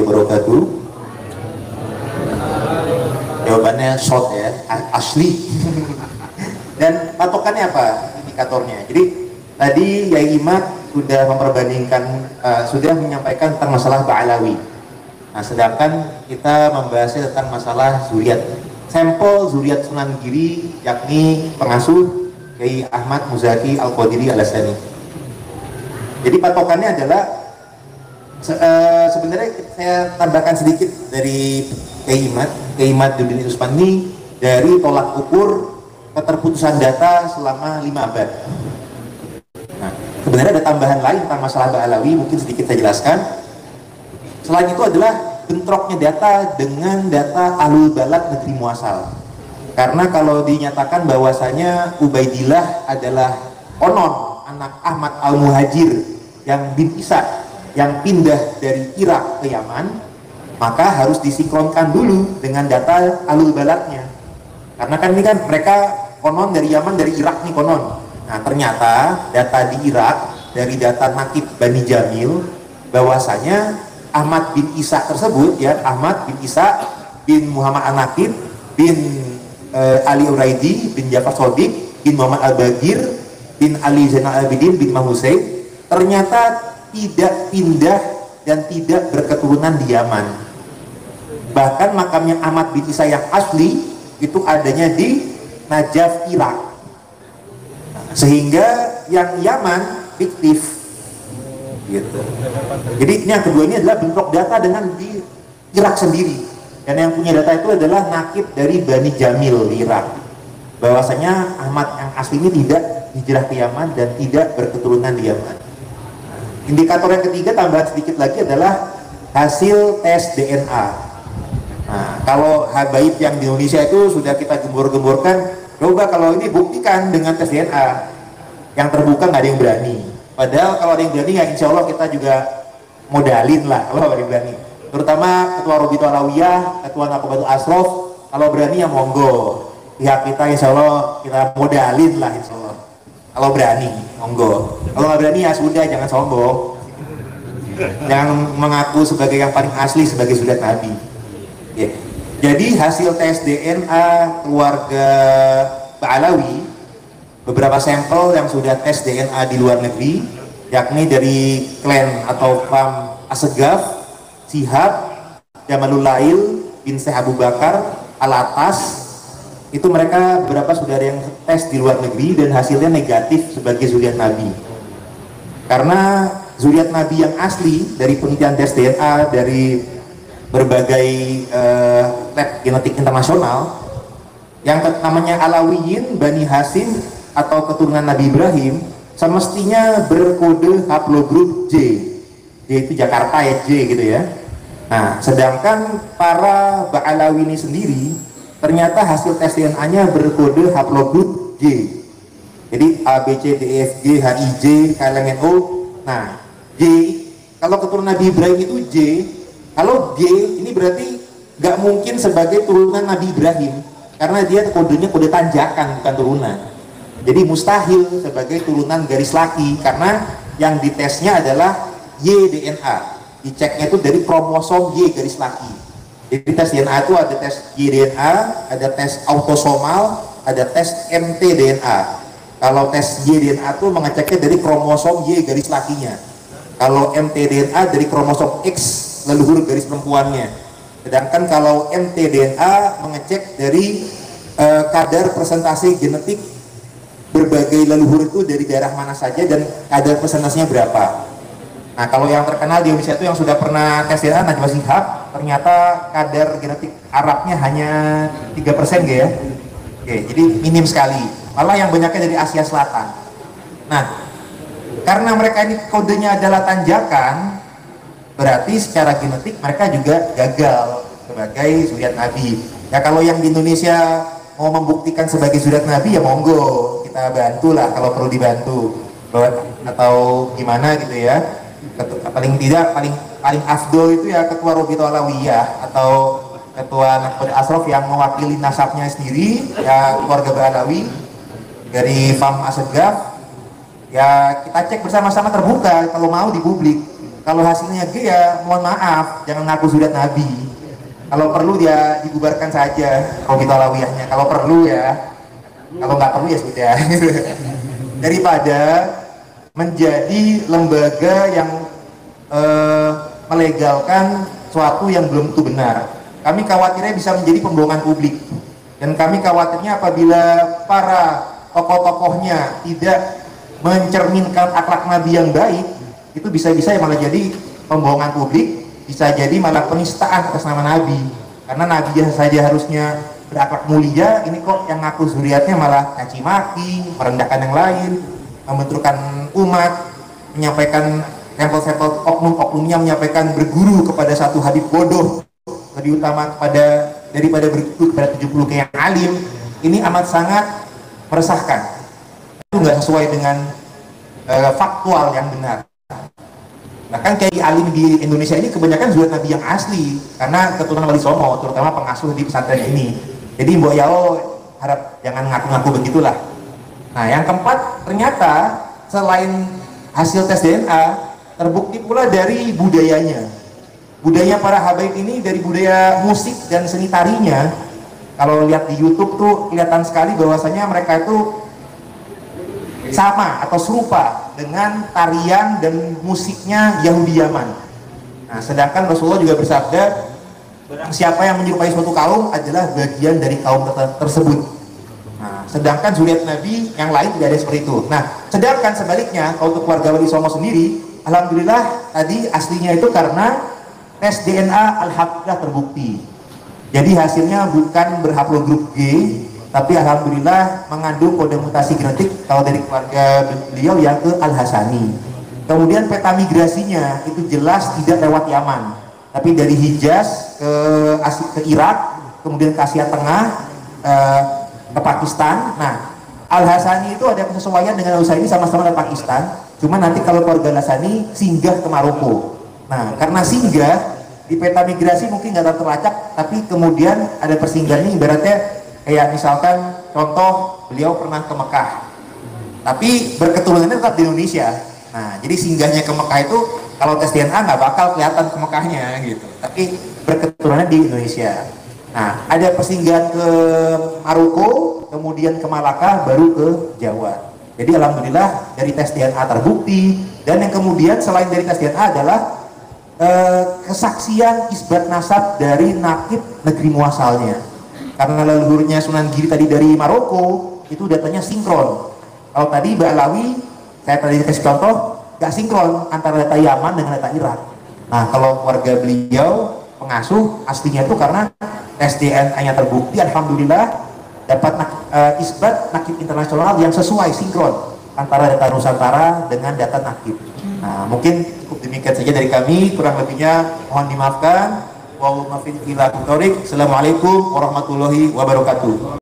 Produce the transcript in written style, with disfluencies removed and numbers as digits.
warahmatullahi wabarakatuh. Jawabannya short ya, asli. Dan patokannya apa? Indikatornya. Jadi tadi Yai Imad sudah memperbandingkan, sudah menyampaikan tentang masalah Ba'alawi. Nah, sedangkan kita membahasnya tentang masalah zuriat. Sampel zuriat Sunan Giri, yakni pengasuh Yai Ahmad Muzaki Al-Qadiri Al-Asani. Jadi patokannya adalah sebenarnya saya tambahkan sedikit dari Yai Imad Duddin Usmani dari tolak ukur keterputusan data selama 5 abad. Nah, sebenarnya ada tambahan lain tentang masalah Ba'alawi, mungkin sedikit saya jelaskan. Selain itu adalah bentroknya data dengan data Ahlul Balad negeri muasal. Karena kalau dinyatakan bahwasanya Ubaidillah adalah konon anak Ahmad Al-Muhajir yang bin Isa yang pindah dari Irak ke Yaman, maka harus disinkronkan dulu dengan data Ahlul Baladnya. Karena kan ini kan mereka konon dari Yaman, dari Irak nih konon. Nah, ternyata data di Irak dari data Nakib Bani Jamil bahwasanya Ahmad bin Isa tersebut, ya, Ahmad bin Isa bin Muhammad An-Nakib bin Ali Uraidi bin Jafar Shodiq bin Muhammad Al-Bagir bin Ali Zainal Abidin bin Imam Hussein ternyata tidak pindah dan tidak berketurunan di Yaman. Bahkan makamnya Ahmad bin Isa yang asli itu adanya di Najaf, Irak. Sehingga yang Yaman fiktif gitu. Jadi ini yang kedua ini adalah bentrok data dengan di Irak sendiri. Dan yang punya data itu adalah nakib dari Bani Jamil di Irak. Bahwasanya Ahmad yang asli ini tidak hijrah ke Yaman dan tidak berketurunan di Yaman. Indikator yang ketiga tambahan sedikit lagi adalah hasil tes DNA. Nah, kalau habaib yang di Indonesia itu sudah kita gembur-gemburkan, coba kalau ini buktikan dengan tes DNA. Yang terbuka nggak ada yang berani. Padahal kalau ada yang berani ya insya Allah kita juga modalin lah kalau ada yang berani. Terutama Ketua Robito Alawiyah, Ketua Nakobatul Asrof, kalau berani ya monggo. Pihak kita insya Allah kita modalin lah insya Allah. Kalau berani, monggo. Kalau nggak berani ya sudah, jangan sombong. Jangan mengaku sebagai yang paling asli sebagai sudah Nabi. Ya. Jadi hasil tes DNA keluarga Ba'alawi, beberapa sampel yang sudah tes DNA di luar negeri, yakni dari klan atau klan Asegaf, Sihab, Jamalul Lail bin Syekh Abu Bakar, Al-Atas, itu mereka beberapa sudah ada yang tes di luar negeri dan hasilnya negatif sebagai zuriat Nabi. Karena zuriat Nabi yang asli dari penelitian tes DNA dari berbagai lab genetik internasional, yang namanya Alawiyin, Bani Hasim atau keturunan Nabi Ibrahim, semestinya berkode haplogrup J. J itu Jakarta ya, J gitu ya. Nah, sedangkan para Ba'alawi ini sendiri ternyata hasil tes DNA-nya berkode haplogrup J. Jadi A, B, C, D, E, F, G, H, I, J, K, L, M, N, O. Nah, J, kalau keturunan Nabi Ibrahim itu J, kalau J ini berarti nggak mungkin sebagai turunan Nabi Ibrahim, karena dia kodenya kode tanjakan bukan turunan. Jadi mustahil sebagai turunan garis laki, karena yang ditesnya adalah YDNA. Diceknya itu dari kromosom Y garis laki. Jadi tes DNA itu ada tes YDNA, ada tes autosomal, ada tes mtDNA. Kalau tes YDNA itu mengeceknya dari kromosom Y garis lakinya. Kalau mtDNA dari kromosom X leluhur garis perempuannya. Sedangkan kalau mtDNA mengecek dari kadar persentase genetik berbagai leluhur itu dari daerah mana saja dan kadar persentasenya berapa. Nah, kalau yang terkenal di Indonesia itu yang sudah pernah tes DNA Najwa Shihab, ternyata kadar genetik Arabnya hanya 3% gitu ya. Oke, jadi minim sekali. Malah yang banyaknya dari Asia Selatan. Nah, karena mereka ini kodenya adalah tanjakan, berarti secara genetik mereka juga gagal sebagai zuriat Nabi. Ya kalau yang di Indonesia mau membuktikan sebagai zuriat Nabi ya monggo, kita bantulah kalau perlu dibantu atau gimana gitu ya. Paling tidak paling afdol itu ya Ketua Robito Alawiyah atau Ketua Nakobatul Asrof yang mewakili nasabnya sendiri ya keluarga Ba'alawi dari Fam Asegaf. Ya kita cek bersama-sama terbuka kalau mau di publik. Kalau hasilnya G ya mohon maaf, jangan ngaku zuriat Nabi. Kalau perlu dia dibubarkan saja kalau kita lawiyahnya. Kalau perlu ya, kalau nggak perlu ya sudah. Daripada menjadi lembaga yang melegalkan suatu yang belum tentu benar. Kami khawatirnya bisa menjadi pembohongan publik. Dan kami khawatirnya apabila para tokoh-tokohnya tidak mencerminkan akhlak Nabi yang baik, itu bisa-bisa malah jadi pembohongan publik, bisa jadi malah penistaan atas nama Nabi. Karena Nabi saja harusnya berakhlak mulia, ini kok yang ngaku zuriatnya malah caci maki, merendahkan yang lain, membenturkan umat, menyampaikan sampel-sampel oknum-oknumnya, menyampaikan berguru kepada satu habib bodoh lebih utama daripada berguru kepada 70 kiai yang alim. Ini amat sangat meresahkan. Itu nggak sesuai dengan faktual yang benar. Bahkan kiai alim di Indonesia ini kebanyakan zuriat Nabi yang asli, karena keturunan Wali Songo, terutama pengasuh di pesantren ini. Jadi Mbok Yao harap jangan ngaku-ngaku begitulah. Nah, yang keempat, ternyata selain hasil tes DNA, terbukti pula dari budayanya. Budaya para habaib ini dari budaya musik dan seni tarinya. Kalau lihat di YouTube tuh kelihatan sekali bahwasanya mereka itu sama atau serupa dengan tarian dan musiknya Yahudi Yaman. Nah, sedangkan Rasulullah juga bersabda, barang siapa yang menyerupai suatu kaum adalah bagian dari kaum tersebut. Nah, sedangkan zuriat Nabi yang lain tidak ada seperti itu. Nah, sedangkan sebaliknya kalau untuk keluarga Wali Songo sendiri, alhamdulillah tadi aslinya itu karena tes DNA alhamdulillah terbukti. Jadi hasilnya bukan berhaplogrup G, tapi alhamdulillah mengandung kode mutasi genetik kalau dari keluarga beliau yang ke Al-Hasani. Kemudian peta migrasinya itu jelas tidak lewat Yaman, tapi dari Hijaz ke Irak, kemudian ke Asia Tengah, ke Pakistan. Nah, Al-Hasani itu ada kesesuaian dengan Al-Husaini, sama-sama dari Pakistan. Cuma nanti kalau keluarga Al-Hasani singgah ke Maroko. Nah, karena singgah di peta migrasi mungkin nggak terlacak, tapi kemudian ada persinggahannya, ibaratnya kayak misalkan contoh beliau pernah ke Mekah, tapi berketurunannya tetap di Indonesia. Nah, jadi singgahnya ke Mekah itu kalau tes DNA nggak bakal kelihatan ke Mekahnya gitu, tapi berketurunannya di Indonesia. Nah, ada persinggahan ke Maroko, kemudian ke Malaka, baru ke Jawa. Jadi alhamdulillah dari tes DNA terbukti. Dan yang kemudian selain dari tes DNA adalah kesaksian isbat nasab dari nakib negeri muasalnya. Karena leluhurnya Sunan Giri tadi dari Maroko, itu datanya sinkron. Kalau tadi Mbak Alawi, saya tadi kasih contoh, gak sinkron antara data Yaman dengan data Irak. Nah, kalau keluarga beliau pengasuh aslinya itu karena tes DNA-nya terbukti, alhamdulillah dapat isbat nakib internasional yang sesuai sinkron antara data Nusantara dengan data nakib. Nah, mungkin cukup demikian saja dari kami, kurang lebihnya mohon dimaafkan. Assalamualaikum warahmatullahi wabarakatuh.